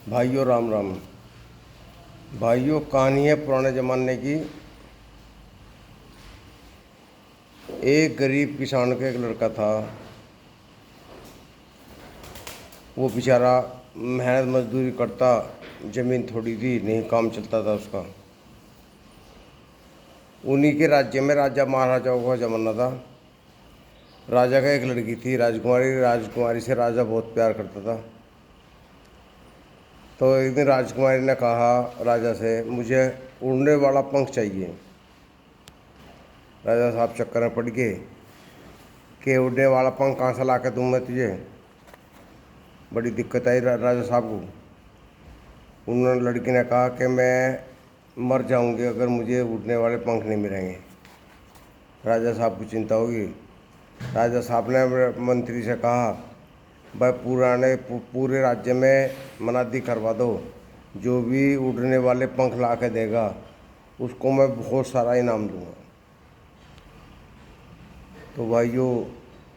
भाइयों राम राम। भाइयों, कहानी है पुराने ज़माने की। एक गरीब किसान का एक लड़का था। वो बेचारा मेहनत मजदूरी करता, ज़मीन थोड़ी थी, नहीं काम चलता था उसका। उन्हीं के राज्य में राजा महाराजाओं का ज़माना था। राजा का एक लड़की थी, राजकुमारी। राजकुमारी से राजा बहुत प्यार करता था। तो एक दिन राजकुमारी ने कहा राजा से, मुझे उड़ने वाला पंख चाहिए। राजा साहब चक्कर में पड़ गए कि उड़ने वाला पंख कहाँ से ला के दूँ मैं तुझे। बड़ी दिक्कत आई राजा साहब को। उन्होंने लड़की ने कहा कि मैं मर जाऊंगी अगर मुझे उड़ने वाले पंख नहीं मिलेंगे। राजा साहब को चिंता होगी। राजा साहब ने मंत्री से कहा, भाई पूरे राज्य में मनादी करवा दो, जो भी उड़ने वाले पंख ला के देगा उसको मैं बहुत सारा इनाम दूंगा। तो भाइयों,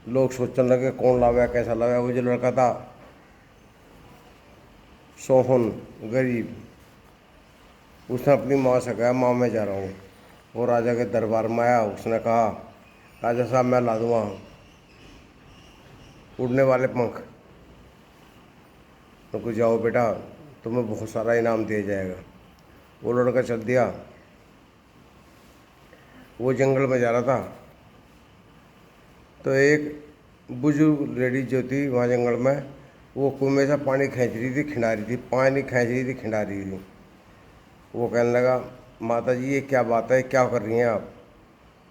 लोग सोचने लगे कौन लाया कैसा लाया। वो जो लड़का था सोहन, गरीब, उसने अपनी माँ से कहा, माँ मैं जा रहा हूँ। वो राजा के दरबार में आया। उसने कहा, राजा साहब मैं ला दूँगा उड़ने वाले पंख। तो जाओ बेटा, तुम्हें बहुत सारा इनाम दिया जाएगा। वो लड़का चल दिया। वो जंगल में जा रहा था तो एक बुजुर्ग लेडी जो थी वहाँ जंगल में, वो कुएं से पानी खींच रही थी, खिंडा रही थी, पानी खींच रही थी, खिंडा रही थी। वो कहने लगा, माता जी ये क्या बात है, क्या कर रही हैं आप।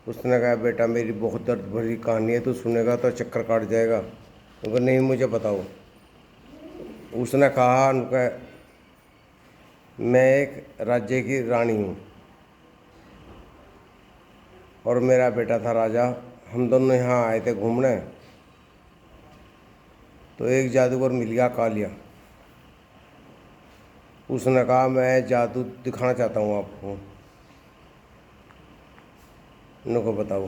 उसने कहा, बेटा मेरी बहुत दर्द भरी कहानी है, तू सुनेगा तो चक्कर काट जाएगा। उनको नहीं, मुझे बताओ। उसने कहा उनका, मैं एक राज्य की रानी हूँ और मेरा बेटा था राजा। हम दोनों यहाँ आए थे घूमने, तो एक जादूगर मिल गया, कालिया। उसने कहा, मैं जादू दिखाना चाहता हूँ आपको। उनको बताओ।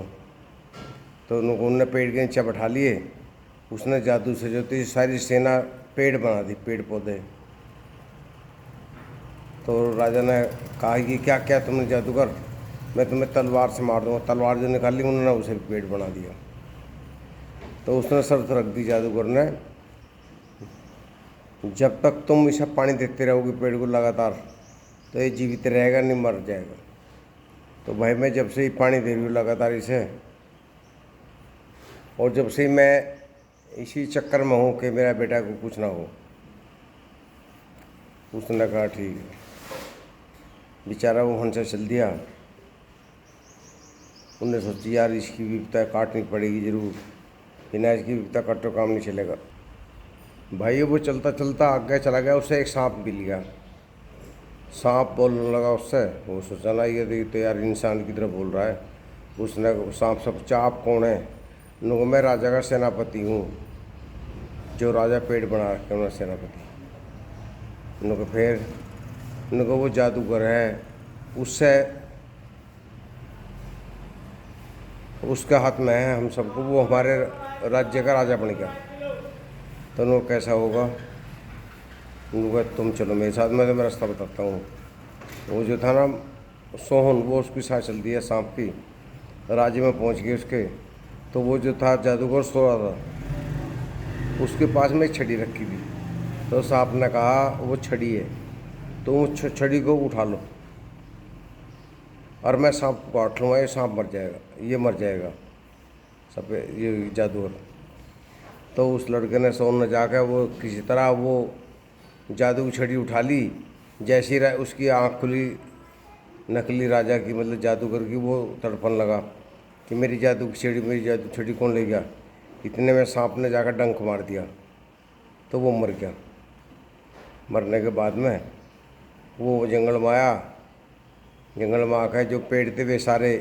तो उन्होंने पेड़ के नीचे बैठा लिए। उसने जादू से जो थी सारी सेना पेड़ बना दी, पेड़ पौधे। तो राजा ने कहा कि क्या क्या तुमने जादूगर, मैं तुम्हें तलवार से मार दूंगा। तलवार जो निकाली उन्होंने उसे पेड़ बना दिया। तो उसने शर्त रख दी जादूगर ने, जब तक तुम इसे पानी देते रहोगे पेड़ को लगातार, तो ये जीवित रहेगा, नहीं मर जाएगा। तो भाई मैं जब से ही पानी दे रही हूँ लगातार इसे, और जब से ही मैं इसी चक्कर में हूँ कि मेरा बेटा को कुछ ना हो। उसने कहा ठीक है। बेचारा वो हंस चल दिया। उनने सोची, यार इसकी विपत्ता काटनी पड़ेगी ज़रूर, बिना इसकी विपत्ता काटो काम नहीं चलेगा। भाई वो चलता चलता आगे चला गया, उससे एक सांप मिल गया। सांप बोलने लगा उससे। वो सोचा ना, ये तो यार इंसान की तरह बोल रहा है। उसने सांप से पूछा, आप कौन है। उनको, मैं राजा का सेनापति हूँ, जो राजा पेड़ बना रखे उन्होंने सेनापति। उनको फिर उनको, वो जादूगर है, उससे उसके हाथ में है हम सबको, वो हमारे राज्य का राजा बन गया। तो उनको कैसा होगा। उनको, तुम चलो मेरे साथ, मैं तुम्हें रास्ता बताता हूँ। वो जो था ना सोहन, वो उसकी साथ चल दी है सांप की। राज्य में पहुँच गए उसके। तो वो जो था जादूगर सो रहा था, उसके पास में एक छड़ी रखी थी। तो सांप ने कहा, वो छड़ी है, तो उस छड़ी को उठा लो और मैं सांप को काट लूँगा, ये सांप मर जाएगा, ये मर जाएगा सब, ये जादूगर। तो उस लड़के ने सोहन ने जाकर वो किसी तरह वो जादू की छड़ी उठा ली। जैसी उसकी आँख खुली, नकली राजा की, मतलब जादूगर की, वो तड़पन लगा कि मेरी जादू की छड़ी, मेरी जादू छड़ी कौन ले गया। इतने में सांप ने जाकर डंक मार दिया, तो वो मर गया। मरने के बाद में वो जंगल में आया। जंगल में आकर जो पेड़ थे वे सारे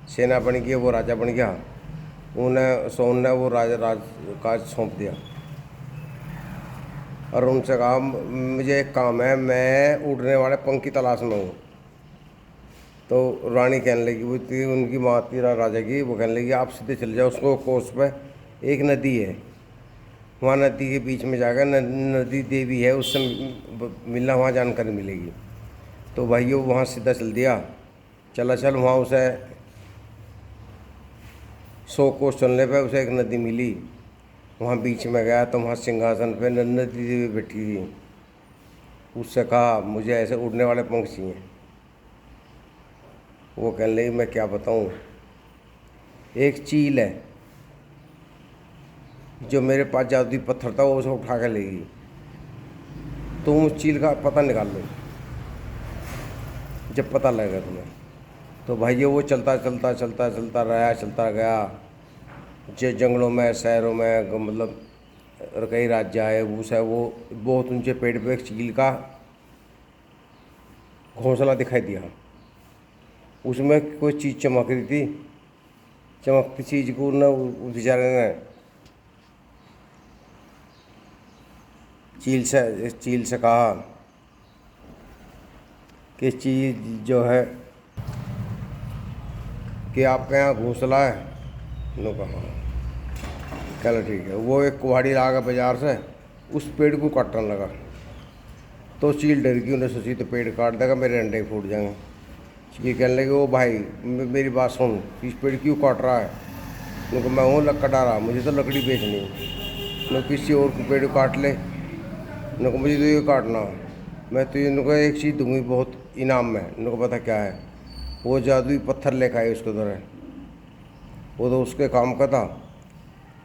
सेना बन गए, वो राजा बन गया। उन्हें सोहन ने वो राज काज सौंप दिया और उनसे कहा, मुझे एक काम है, मैं उड़ने वाले पंख की तलाश में हूँ। तो रानी कहने लगी, वो थी उनकी माँ थी राजा की, वो कहने लगी, आप सीधे चले जाओ उसको कोस पे, एक नदी है, वहाँ नदी के बीच में जाकर नदी देवी है, उससे मिलना, वहाँ जानकारी मिलेगी। तो भाइयों वहाँ सीधा चल दिया, चल वहाँ उसे 100 कोस चलने पे उसे एक नदी मिली। वहाँ बीच में गया तो वहाँ सिंहासन पे नदी देवी बैठी थी। उससे कहा मुझे ऐसे उड़ने वाले पंख चाहिए। वो कहने लगी मैं क्या बताऊँ, एक चील है जो मेरे पास जादुई पत्थर था वो उसे उठा के लेगी, तुम उस चील का पता निकाल लो जब पता लगेगा तुम्हें। तो भाइयों वो चलता गया, जो जंगलों में, शहरों में, मतलब कई राज्य आए, उस है वो बहुत ऊंचे पेड़ पे एक चील का घोंसला दिखाई दिया। उसमें कोई चीज़ चमक रही थी, चमकती चीज़ को न उस बेचारे ने चील से कहा कि चीज़ जो है कि आपके यहाँ घोंसला है। नो कहा चलो ठीक है। वो एक कुहाड़ी ला गया बाजार से, उस पेड़ को काटने लगा। तो चील डर गई, उन्हें सोची तो पेड़ काट देगा, मेरे अंडे फूट जाएंगे। चील कहने लगे ओ भाई मेरी बात सुन, इस पेड़ क्यों काट रहा है? उनको मैं हूँ लकड़ा रहा, मुझे तो लकड़ी बेचनी है। न किसी और को पेड़ काट ले, उनको मुझे तो ये काटना, मैं तो इनको एक चीज़ दूंगी बहुत इनाम में। उनको पता क्या है? वो जादुई पत्थर लेकर आए उसको धरे, वो तो उसके काम का था।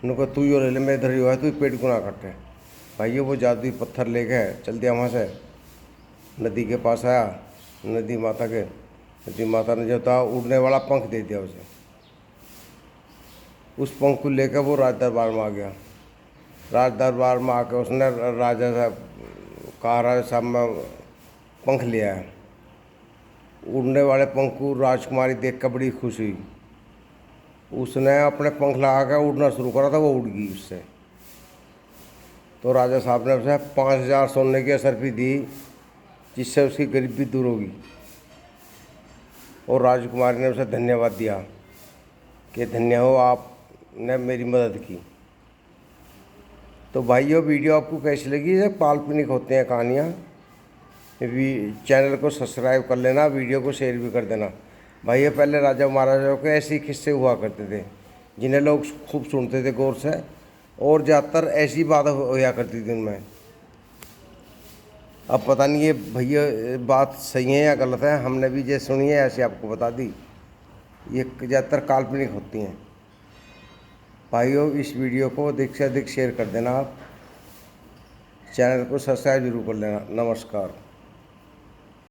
उनको तू ही ले ले, मैं इधर ही हुआ है, तू पेड़ को ना काटे। भाइयों वो जादुई पत्थर लेके चल दिया, वहाँ से नदी के पास आया। नदी माता ने जो था उड़ने वाला पंख दे दिया उसे। उस पंख को लेकर वो राज दरबार में आ गया। राज दरबार में आकर उसने राजा साहब कहा, राजा साहब मैं पंख लिया है। उड़ने वाले पंख को राजकुमारी देख कर बड़ी खुश हुई। उसने अपने पंख लगा कर उड़ना शुरू करा था, वो उड़ गई उससे। तो राजा साहब ने उसे 5000 सोने की असरफी दी, जिससे उसकी गरीबी दूर होगी। और राजकुमारी ने उसे धन्यवाद दिया कि धन्य हो, आपने मेरी मदद की। तो भाइयों वीडियो आपको कैसी लगी? ये काल्पनिक होते हैं कहानियाँ। चैनल को सब्सक्राइब कर लेना, वीडियो को शेयर भी कर देना। भाइयों पहले राजा महाराजाओं के ऐसे ही किस्से हुआ करते थे, जिन्हें लोग खूब सुनते थे गौर से, और ज़्यादातर ऐसी बात होया करती थी उनमें। अब पता नहीं ये भैया बात सही है या गलत है, हमने भी जो सुनी है ऐसे आपको बता दी। ये ज़्यादातर काल्पनिक होती हैं। भाइयों इस वीडियो को अधिक से अधिक शेयर कर देना, आप चैनल को सब्सक्राइब जरूर कर लेना। नमस्कार।